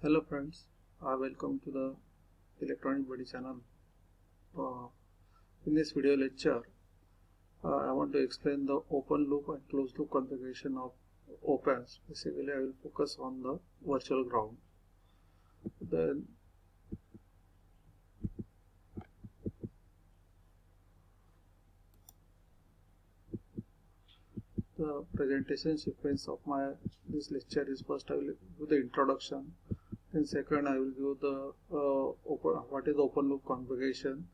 Hello friends, welcome to the Electronic Buddy channel. Uh, in this video lecture, I want to explain the open loop and closed loop configuration of Opamps. Basically, I will focus on the virtual ground. Then the presentation sequence of this lecture is: first I will do the introduction, then second I will give the what is open loop configuration.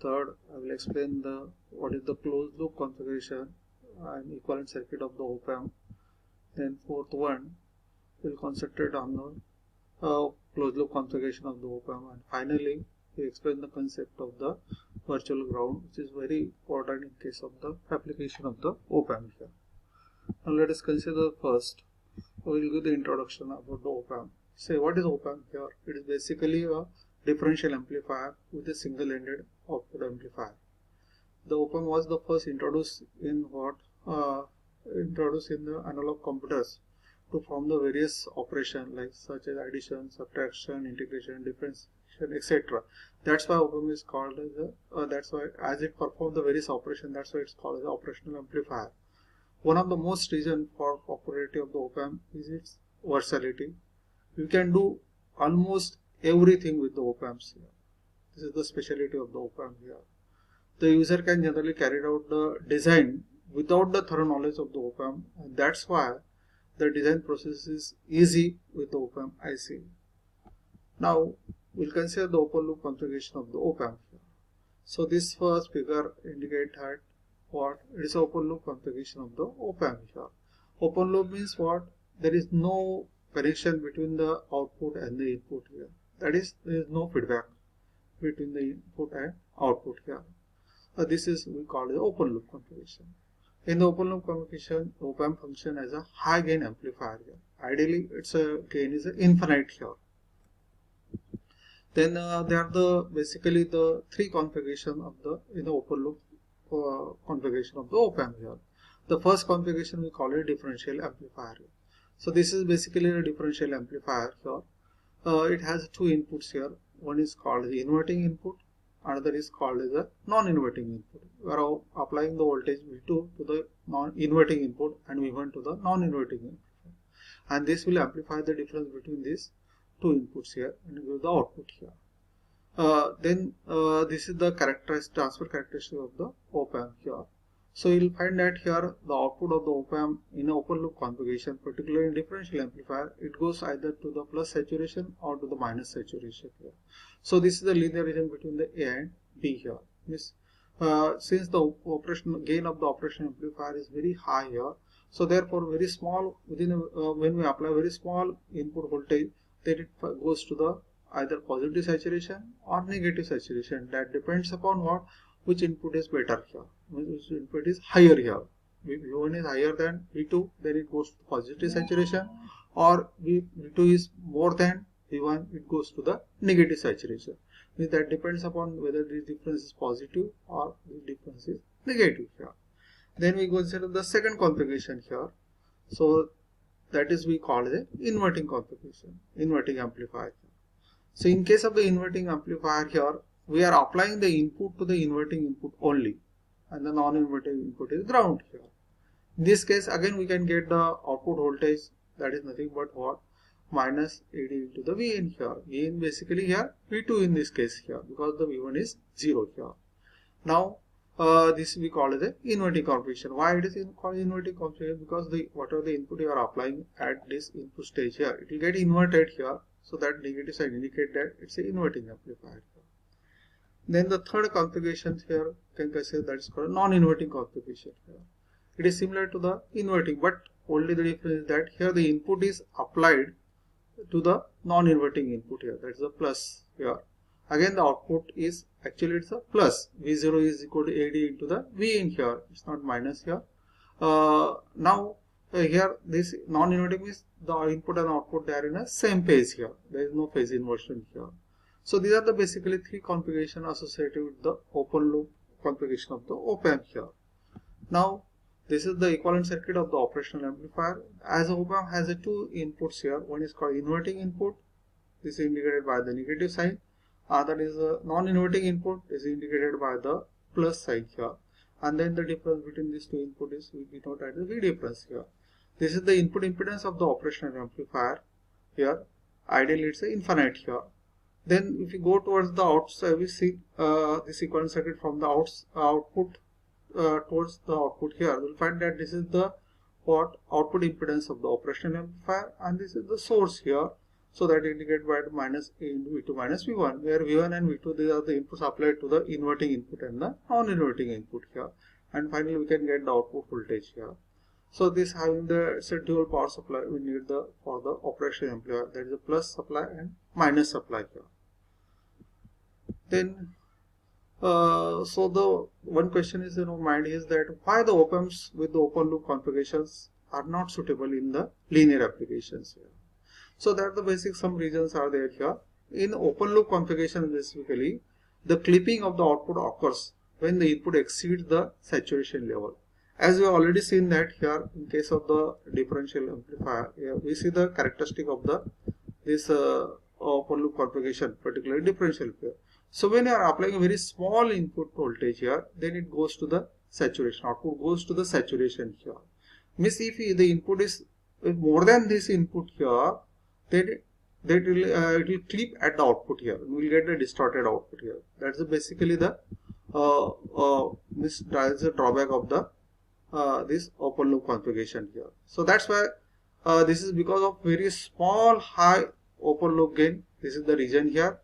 Third, I will explain what is the closed loop configuration and equivalent circuit of the Opamp. Then fourth one, we'll concentrate on the closed loop configuration of the Opamp, and finally we explain the concept of the virtual ground, which is very important in case of the application of the Opamp here. Now let us consider first. We will give the introduction about the Opamp. Say, what is Opamp here? It is basically a differential amplifier with a single-ended output amplifier. The Opamp was the first introduced in the analog computers to form the various operations like such as addition, subtraction, integration, differentiation, etc. That's why Opamp is called as that's why as it performs the various operations, that's why it's called as operational amplifier. One of the most reason for popularity of the Opamp is its versatility. You can do almost everything with the Opamps here. This is the specialty of the Opamp here. The user can generally carry out the design without the thorough knowledge of the Opamp, and that's why the design process is easy with the Opamp IC. Now we'll consider the open loop configuration of the Opamp here. So this first figure indicates what it is open loop configuration of the Opamp here. Open loop means what? There is no connection between the output and the input here. That is, there is no feedback between the input and output here. This is we call the open loop configuration. In the open loop configuration, Opamp function as a high gain amplifier here. Ideally, its gain is infinite here. Then there are basically the three configuration of the open loop configuration of the Opamp here. The first configuration we call it differential amplifier. So this is basically a differential amplifier here. It has two inputs here. One is called the inverting input, another is called as a non-inverting input. We are applying the voltage V2 to the non-inverting input and V1 to the non-inverting input. And this will amplify the difference between these two inputs here and give the output here. This is the transfer characteristic of the Opamp here. So you will find that here the output of the Opamp in open loop configuration, particularly in differential amplifier, it goes either to the plus saturation or to the minus saturation here. So this is the linear region between the A and B here. Since the gain of the operational amplifier is very high here, so therefore very small when we apply very small input voltage, then it goes to the either positive saturation or negative saturation. That depends upon which input is better here, which input is higher here. If V1 is higher than V2, then it goes to positive saturation, or V2 is more than V1, it goes to the negative saturation. That depends upon whether this difference is positive or the difference is negative here. Then we consider the second configuration here. So that is we call the inverting configuration, inverting amplifier. So in case of the inverting amplifier here, we are applying the input to the inverting input only, and the non-inverting input is ground here. In this case, again we can get the output voltage, that is nothing but what? Minus AD into the Vin here. Vin basically here V2 in this case here, because the V1 is 0 here. Now this we call as the inverting configuration. Why it is called inverting configuration? Because whatever the input you are applying at this input stage here, it will get inverted here. So that negative side indicate that it's an inverting amplifier. Then the third configuration here can consider that is called non-inverting configuration here. It is similar to the inverting, but only the difference is that here the input is applied to the non-inverting input here. That is a plus here. Again the output is actually it's a plus. V0 is equal to AD into the V in here. It's not minus here. Here this non-inverting means the input and output they are in a same phase here. There is no phase inversion here. So these are the basically three configurations associated with the open loop configuration of the Opamp here. Now this is the equivalent circuit of the operational amplifier. As Opamp has two inputs here. One is called inverting input This is indicated by the negative sign. That is a non-inverting input. This is indicated by the plus sign here. And then the difference between these two inputs is we denote as the V difference here. This is the input impedance of the operational amplifier here. Ideally it's infinite here. Then if you go towards the outside, we see this equivalent circuit from the output towards the output here. We'll find that this is the output impedance of the operational amplifier, and this is the source here. So that indicated by minus A into V2 minus V1, where V1 and V2 these are the inputs applied to the inverting input and the non-inverting input here. And finally we can get the output voltage here. So this having the dual power supply, we need for the operational amplifier, that is a plus supply and minus supply here. Then so the one question is in our mind is that why the op-amps with the open loop configurations are not suitable in the linear applications here. So that the basic some reasons are there here. In open loop configuration specifically, the clipping of the output occurs when the input exceeds the saturation level. As we have already seen that here in case of the differential amplifier, here we see the characteristic of this open loop configuration, particularly differential amplifier. So when you are applying a very small input voltage here, then it goes to the saturation, output goes to the saturation here. Means if the input is more than this input here, then it will clip at the output here. We will get the distorted output here. That's basically the this is a drawback of the this open loop configuration here. So that's why this is because of very small high open loop gain. This is the region here,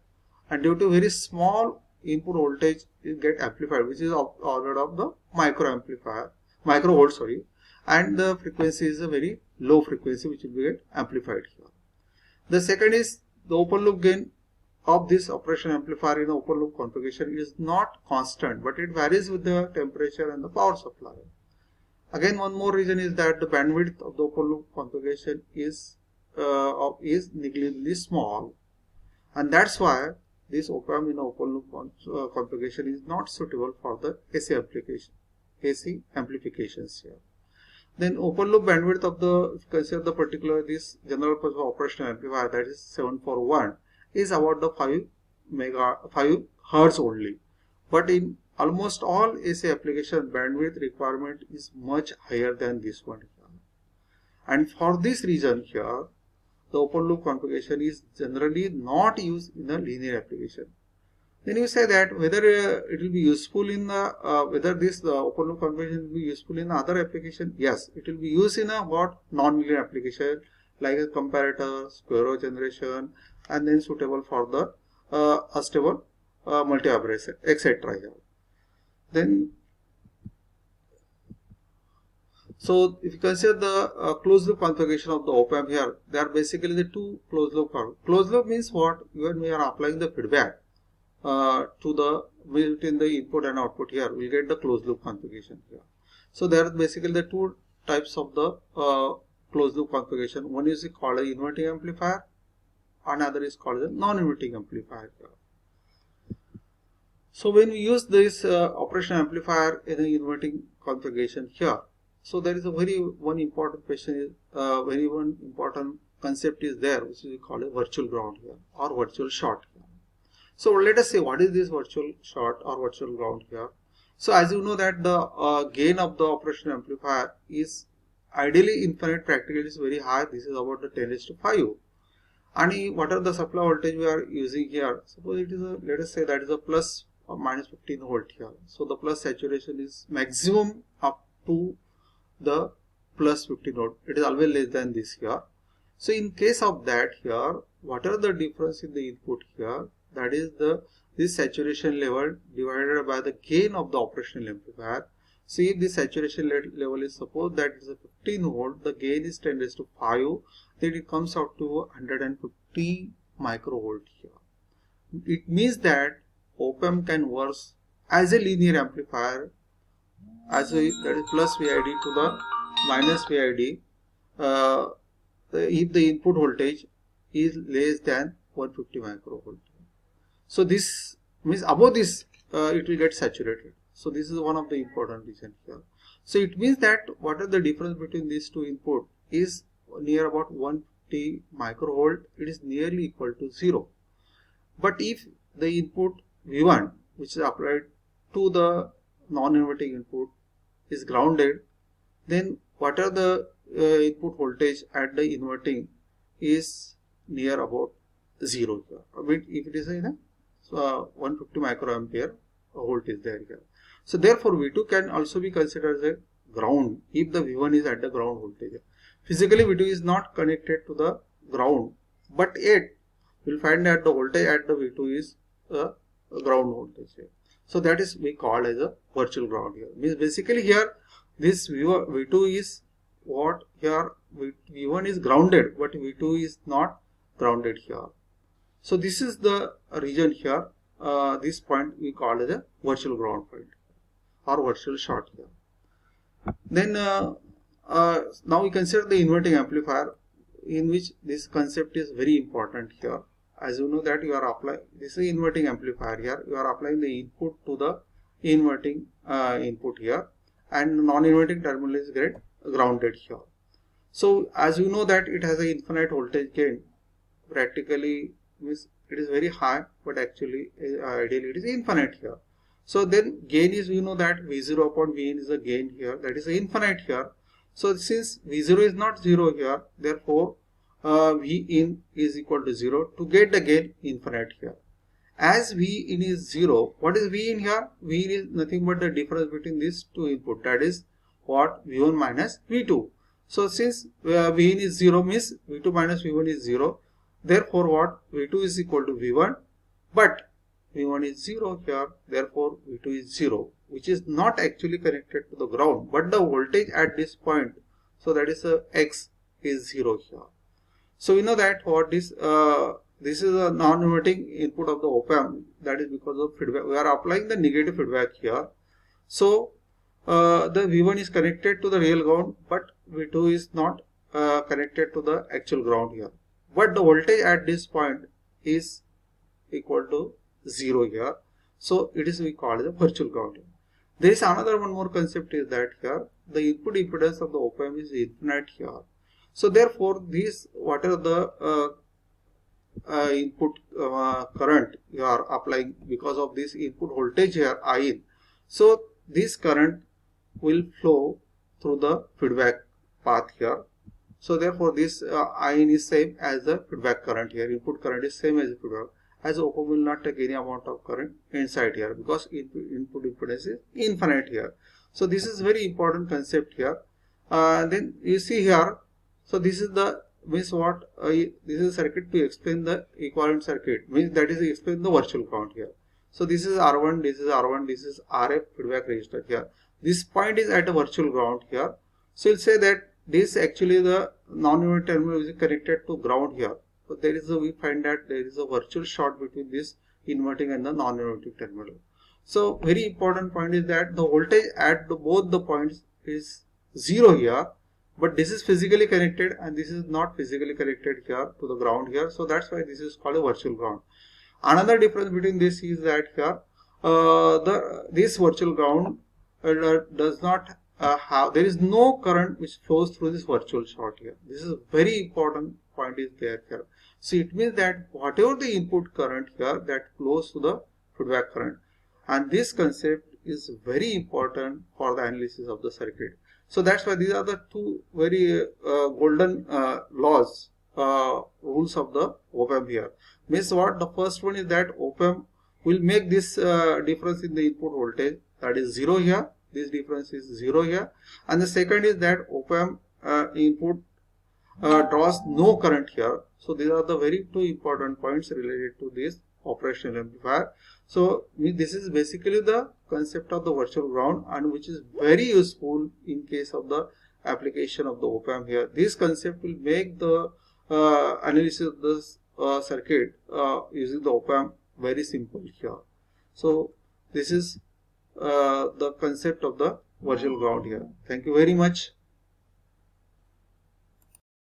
and due to very small input voltage it get amplified, which is of order of the microvolt, sorry, and the frequency is a very low frequency which will be get amplified here. The second is the open loop gain of this operation amplifier in the open loop configuration is not constant, but it varies with the temperature and the power supply. Again, one more reason is that the bandwidth of the open loop configuration is negligibly small, and that's why this op-amp in open loop configuration is not suitable for the AC amplifications here. Then open loop bandwidth of the, if you consider the particular this general purpose operational amplifier, that is 741, is about the 5 hertz only. But in almost all AC application, bandwidth requirement is much higher than this one here. And for this reason here, the open loop configuration is generally not used in a linear application. Then you say that whether it will be useful in the whether this open loop configuration will be useful in other application. Yes, it will be used in a non-linear application like a comparator, square wave generation, and then suitable for the unstable multi-abrasive, etc. Then, so if you consider the closed loop configuration of the op-amp here, they are basically the two closed loop. Closed loop means what? When we are applying the feedback to the between the input and output here, we get the closed loop configuration here. So there are basically the two types of the closed loop configuration. One is called an inverting amplifier, another is called a non-inverting amplifier here. So when we use this operational amplifier in the inverting configuration here, so there is a one important question, one important concept is there, which is called a virtual ground here or virtual short here. So let us say what is this virtual short or virtual ground here. So as you know that the gain of the operational amplifier is ideally infinite, practically is very high. This is about the 10⁵. And what are the supply voltage we are using here? Suppose it is a, let us say that is a plus or minus 15 volt here. So the plus saturation is maximum up to the plus 15 volt. It is always less than this here. So in case of that here, what are the difference in the input here? That is this saturation level divided by the gain of the operational amplifier. So if the saturation level is, suppose that is a 15 volt, the gain is 10⁵, then it comes out to 150 microvolt here. It means that op-amp can work as a linear amplifier, as that is plus VID to the minus VID if the input voltage is less than 150 microvolt. So this means above this it will get saturated. So this is one of the important reasons here. So it means that what are the difference between these two input is near about 150 150 microvolt, it is nearly equal to 0. But if the input V1 which is applied to the non-inverting input is grounded, then what are the input voltage at the inverting is near about 0 here. I mean, if it is in a 150 microampere volt is there here. So therefore V2 can also be considered as a ground if the V1 is at the ground voltage. Physically V2 is not connected to the ground, but yet we will find that the voltage at the V2 is a ground voltage here. So that is we call as a virtual ground here. Means basically here this V2 is what here, V1 is grounded but V2 is not grounded here. So this is the region here, this point we call as a virtual ground point or virtual short here. Then now we consider the inverting amplifier, in which this concept is very important here. As you know that you are applying, this is inverting amplifier here, you are applying the input to the inverting input here, and non-inverting terminal is get grounded here. So as you know that it has an infinite voltage gain, practically means it is very high, but actually ideally it is infinite here. So then gain is, you know that V0 upon Vin is a gain here, that is infinite here. So since V0 is not 0 here, therefore Vin is equal to 0. To get the gain infinite here. As Vin is 0, what is Vin here? Vin is nothing but the difference between these two input, that is what, V1 minus V2. So since Vin is 0 means V2 minus V1 is 0. Therefore what, V2 is equal to V1, but V1 is 0 here, therefore V2 is 0, which is not actually connected to the ground, but the voltage at this point, so that is X is 0 here. So we know that what this is a non-inverting input of the Opamp, that is because of feedback. We are applying the negative feedback here. So the V1 is connected to the real ground, but V2 is not connected to the actual ground here. But the voltage at this point is equal to 0 here. So it is we call as a virtual ground. There is another one more concept is that here the input impedance of the Opamp is infinite here. So therefore these, what are the input current you are applying because of this input voltage here In. So this current will flow through the feedback path here. So therefore this In is same as the feedback current here. Input current is same as the feedback, as Opamp will not take any amount of current inside here because input impedance is infinite here. So this is very important concept here. Then you see here, so this is the means what this is a circuit to explain the equivalent circuit, means that is explain the virtual ground here. So this is R1, this is R1, this is RF feedback resistor here. This point is at a virtual ground here. So you'll say that this actually the non-inverting terminal is connected to ground here. But there is a, we find that there is a virtual short between this inverting and the non-inverting terminal. So very important point is that the voltage at both the points is 0 here, but this is physically connected and this is not physically connected here to the ground here. So that's why this is called a virtual ground. Another difference between this is that here this virtual ground does not have, there is no current which flows through this virtual short here. This is a very important point is there here. So it means that whatever the input current here that flows to the feedback current, and this concept is very important for the analysis of the circuit. So that's why these are the two very golden laws, rules of the Opamp here. Means what, the first one is that Opamp will make this difference in the input voltage, that is 0 here, this difference is 0 here, and the second is that Opamp input draws no current here. So these are the very two important points related to this operational amplifier. So this is basically the concept of the virtual ground, and which is very useful in case of the application of the Opamp here. This concept will make the analysis of this circuit using the Opamp very simple here. So this is the concept of the virtual ground here. Thank you very much.